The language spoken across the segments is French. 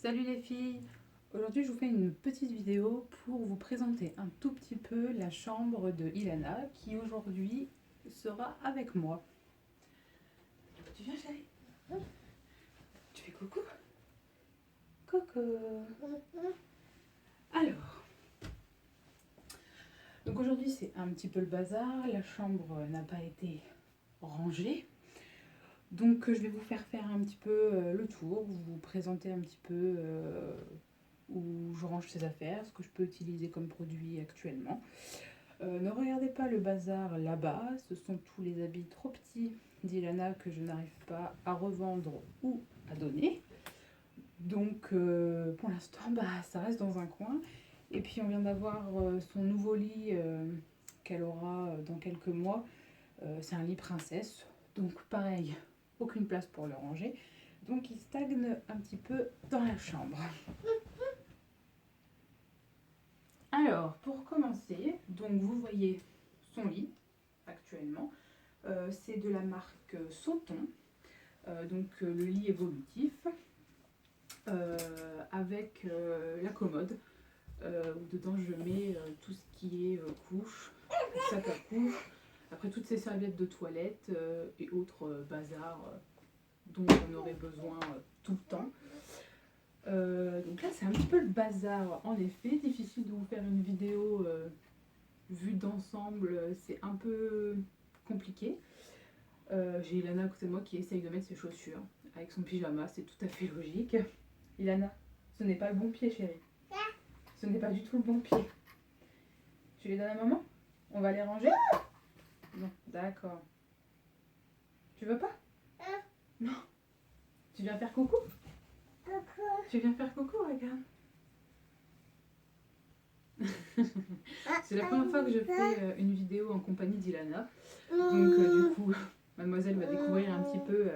Salut les filles! Aujourd'hui je vous fais une petite vidéo pour vous présenter un tout petit peu la chambre de Ilana qui aujourd'hui sera avec moi. Tu viens chérie? Tu fais coucou? Coucou! Alors, donc aujourd'hui c'est un petit peu le bazar, la chambre n'a pas été rangée. Donc je vais vous faire un petit peu le tour, vous présenter un petit peu où je range ces affaires, ce que je peux utiliser comme produit actuellement. Ne regardez pas le bazar là-bas, ce sont tous les habits trop petits d'Ilana que je n'arrive pas à revendre ou à donner. Donc pour l'instant, ça reste dans un coin. Et puis on vient d'avoir son nouveau lit qu'elle aura dans quelques mois. C'est un lit princesse, donc pareil, aucune place pour le ranger. Donc il stagne un petit peu dans la chambre. Alors, pour commencer, donc vous voyez son lit actuellement. C'est de la marque Sauton, le lit évolutif, avec la commode, où dedans je mets tout ce qui est couche, sac à couche, après toutes ces serviettes de toilette et autres bazars dont on aurait besoin tout le temps. Donc là c'est un petit peu le bazar en effet, difficile de vous faire une vidéo vue d'ensemble, c'est un peu compliqué. J'ai Ilana à côté de moi qui essaye de mettre ses chaussures avec son pyjama, c'est tout à fait logique. Ilana, ce n'est pas le bon pied chérie. Ce n'est pas du tout le bon pied. Tu les donnes à maman? On va les ranger? Non, d'accord. Tu veux pas? Non. Tu viens faire coucou? Tu viens faire coucou, regarde. C'est la première fois que je fais une vidéo en compagnie d'Ilana. Donc du coup, mademoiselle va découvrir un petit peu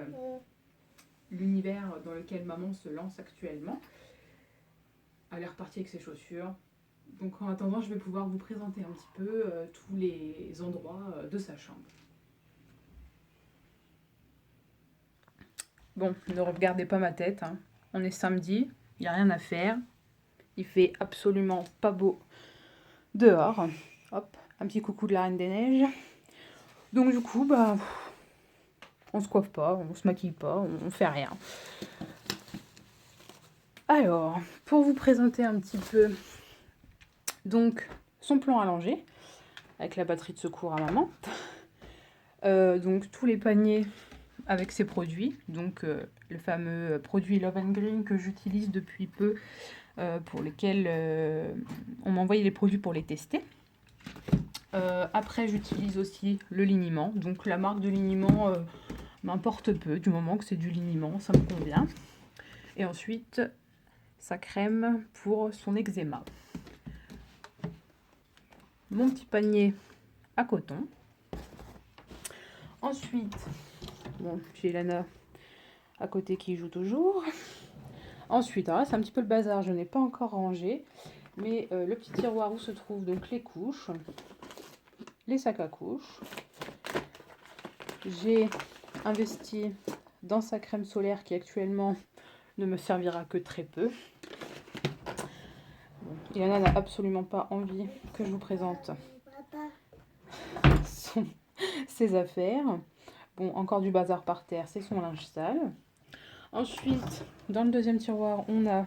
l'univers dans lequel maman se lance actuellement. Elle est repartie avec ses chaussures. Donc en attendant, je vais pouvoir vous présenter un petit peu tous les endroits de sa chambre. Bon, ne regardez pas ma tête, hein. On est samedi, il n'y a rien à faire. Il fait absolument pas beau dehors. Hop, un petit coucou de la Reine des Neiges. Donc du coup, on se coiffe pas, on se maquille pas, on fait rien. Alors, pour vous présenter un petit peu donc son plan à langer, avec la batterie de secours à maman. Donc tous les paniers avec ses produits, donc le fameux produit Love and Green que j'utilise depuis peu, pour lesquels on m'a envoyé les produits pour les tester. Après j'utilise aussi le liniment, donc la marque de liniment m'importe peu, du moment que c'est du liniment, ça me convient. Et ensuite sa crème pour son eczéma. Mon petit panier à coton. Ensuite, bon, j'ai Ilana à côté qui joue toujours. Ensuite, alors là, c'est un petit peu le bazar, je n'ai pas encore rangé, mais le petit tiroir où se trouvent donc les couches, les sacs à couches. J'ai investi dans sa crème solaire qui actuellement ne me servira que très peu. Bon, Ilana n'a absolument pas envie que je vous présente ses affaires. Bon, encore du bazar par terre, c'est son linge sale. Ensuite, dans le deuxième tiroir, on a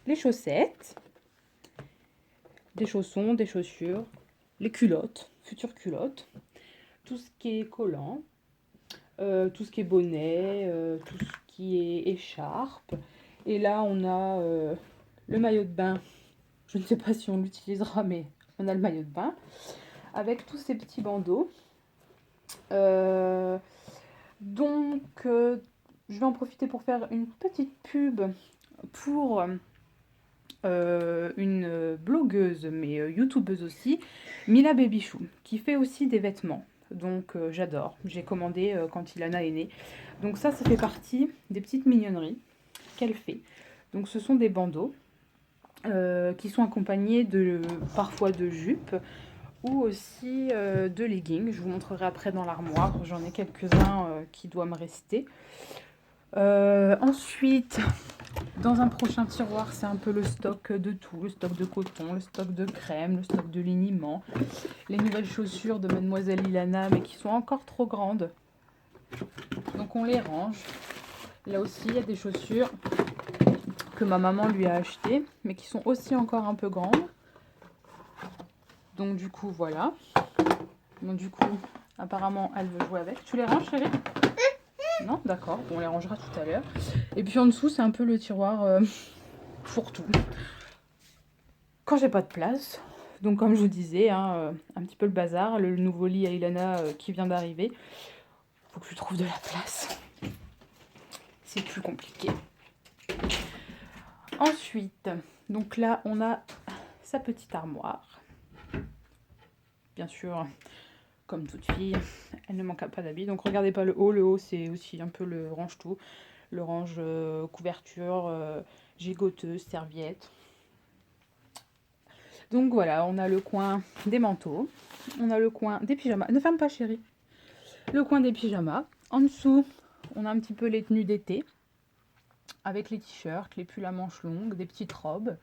les chaussettes, des chaussons, des chaussures, les culottes, futures culottes, tout ce qui est collant, tout ce qui est bonnet, tout ce qui est écharpe. Et là, on a le maillot de bain. Je ne sais pas si on l'utilisera, mais on a le maillot de bain avec tous ces petits bandeaux. Je vais en profiter pour faire une petite pub pour une blogueuse, mais youtubeuse aussi, Mila Babychou, qui fait aussi des vêtements. Donc j'adore, j'ai commandé quand Ilana est née. Donc ça fait partie des petites mignonneries qu'elle fait. Donc ce sont des bandeaux qui sont accompagnés parfois de jupes ou aussi de leggings. Je vous montrerai après dans l'armoire, j'en ai quelques-uns qui doivent me rester. Ensuite, Dans un prochain tiroir, c'est un peu le stock de tout, le stock de coton, le stock de crème, le stock de liniment, les nouvelles chaussures de Mademoiselle Ilana, mais qui sont encore trop grandes. Donc on les range. Là aussi, il y a des chaussures que ma maman lui a achetées, mais qui sont aussi encore un peu grandes. Donc du coup, voilà. Donc du coup, apparemment, elle veut jouer avec. Tu les ranges, chérie? Non? D'accord, on les rangera tout à l'heure. Et puis en dessous, c'est un peu le tiroir pour tout. Quand j'ai pas de place, donc comme je vous disais, hein, un petit peu le bazar, le nouveau lit à Ilana qui vient d'arriver. Faut que je trouve de la place. C'est plus compliqué. Ensuite, donc là, on a sa petite armoire. Bien sûr, comme toute fille, elle ne manque pas d'habits. Donc regardez pas le haut. Le haut, c'est aussi un peu le range-tout. Le range couverture, gigoteuse, serviette. Donc voilà, on a le coin des manteaux. On a le coin des pyjamas. Ne ferme pas, chérie. Le coin des pyjamas. En dessous, on a un petit peu les tenues d'été. Avec les t-shirts, les pulls à manches longues, des petites robes.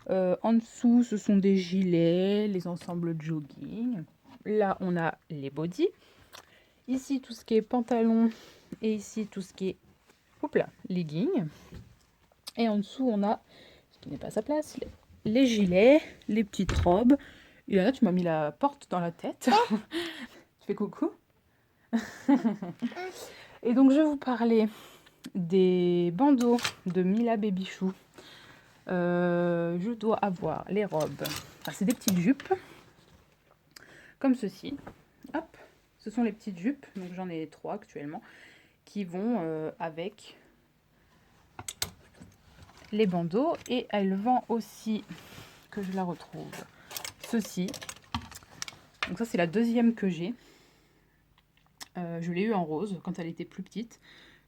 En dessous, ce sont des gilets, les ensembles jogging. Là, on a les bodys. Ici, tout ce qui est pantalon. Et ici, tout ce qui est legging. Et en dessous, on a, ce qui n'est pas sa place, les gilets, les petites robes. Et là, tu m'as mis la porte dans la tête. Tu fais coucou. Et donc, je vais vous parler des bandeaux de Mila Baby Chou. Je dois avoir les robes. Enfin, c'est des petites jupes. Comme ceci. Hop. Ce sont les petites jupes. Donc, j'en ai 3 actuellement. Qui vont avec les bandeaux. Et elle vend aussi, que je la retrouve, ceci. Donc ça, c'est la deuxième que j'ai. Je l'ai eu en rose quand elle était plus petite.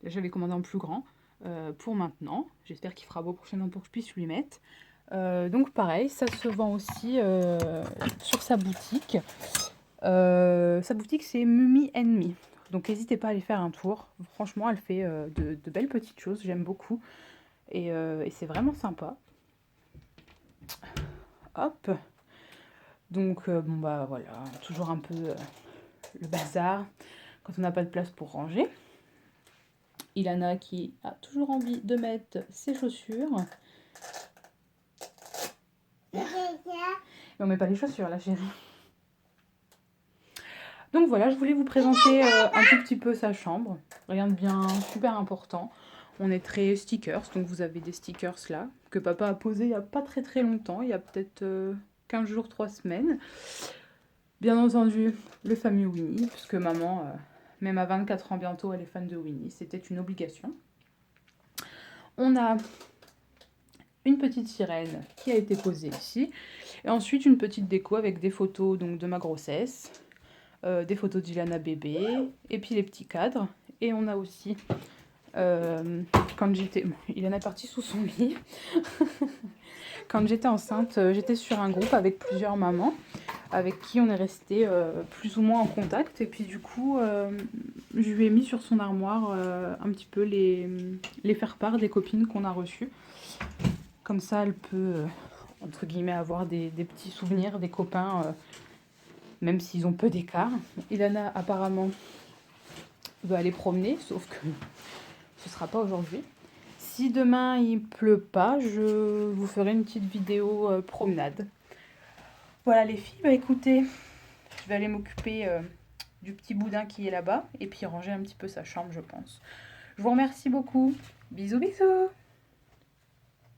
Là, j'avais commandé en plus grand pour maintenant. J'espère qu'il fera beau prochainement pour que je puisse lui mettre. Donc pareil, ça se vend aussi sur sa boutique. Sa boutique, c'est Mumi Me. Donc n'hésitez pas à aller faire un tour. Franchement, elle fait de belles petites choses. J'aime beaucoup. Et c'est vraiment sympa. Hop. Donc bon bah voilà, toujours un peu le bazar quand on n'a pas de place pour ranger. Ilana qui a toujours envie de mettre ses chaussures. Et on met pas les chaussures là, chérie. Donc voilà, je voulais vous présenter un tout petit peu sa chambre. Rien de bien super important. On est très stickers, donc vous avez des stickers là, que papa a posé il n'y a pas très longtemps, il y a peut-être 15 jours, 3 semaines. Bien entendu, le fameux Winnie, puisque maman, même à 24 ans bientôt, elle est fan de Winnie. C'était une obligation. On a une petite sirène qui a été posée ici. Et ensuite, une petite déco avec des photos donc, de ma grossesse, des photos d'Ilana bébé, et puis les petits cadres. Et on a aussi, quand j'étais... Bon, Ilana est partie sous son lit. Quand j'étais enceinte, j'étais sur un groupe avec plusieurs mamans, avec qui on est resté plus ou moins en contact. Et puis du coup, je lui ai mis sur son armoire un petit peu les faire-part des copines qu'on a reçues. Comme ça, elle peut, entre guillemets, avoir des petits souvenirs des copains, même s'ils ont peu d'écart. Ilana, apparemment, veut aller promener, sauf que ce ne sera pas aujourd'hui. Si demain, il pleut pas, je vous ferai une petite vidéo promenade. Voilà les filles, bah écoutez, je vais aller m'occuper du petit boudin qui est là-bas et puis ranger un petit peu sa chambre, je pense. Je vous remercie beaucoup. Bisous, bisous!